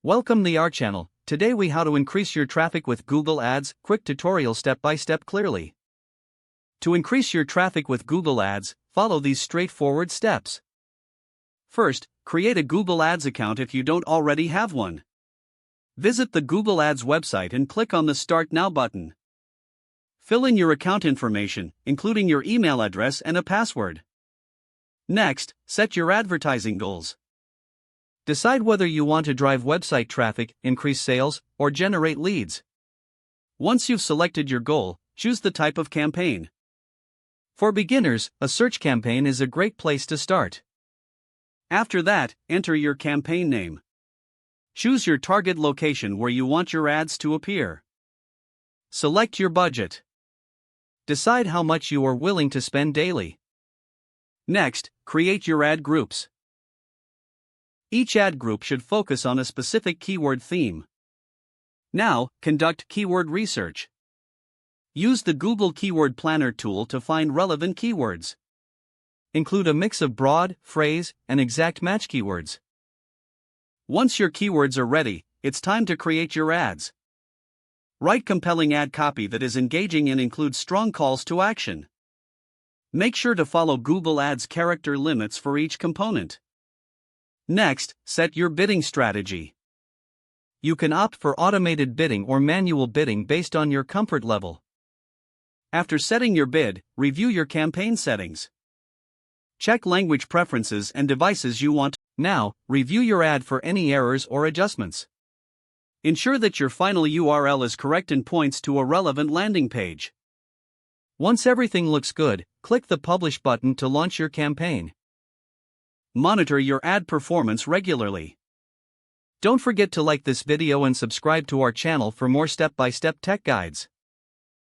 Welcome to our channel. Today we how to increase your traffic with Google Ads, quick tutorial step by step clearly. To increase your traffic with Google Ads, follow these straightforward steps. First, create a Google Ads account if you don't already have one. Visit the Google Ads website and click on the Start Now button. Fill in your account information, including your email address and a password. Next, set your advertising goals. Decide whether you want to drive website traffic, increase sales, or generate leads. Once you've selected your goal, choose the type of campaign. For beginners, a search campaign is a great place to start. After that, enter your campaign name. Choose your target location where you want your ads to appear. Select your budget. Decide how much you are willing to spend daily. Next, create your ad groups. Each ad group should focus on a specific keyword theme. Now, conduct keyword research. Use the Google Keyword Planner tool to find relevant keywords. Include a mix of broad, phrase, and exact match keywords. Once your keywords are ready, it's time to create your ads. Write compelling ad copy that is engaging and includes strong calls to action. Make sure to follow Google Ads character limits for each component. Next, set your bidding strategy. You can opt for automated bidding or manual bidding based on your comfort level. After setting your bid, review your campaign settings. Check language preferences and devices you want. Now, review your ad for any errors or adjustments. Ensure that your final URL is correct and points to a relevant landing page. Once everything looks good, click the Publish button to launch your campaign. Monitor your ad performance regularly. Don't forget to like this video and subscribe to our channel for more step-by-step tech guides.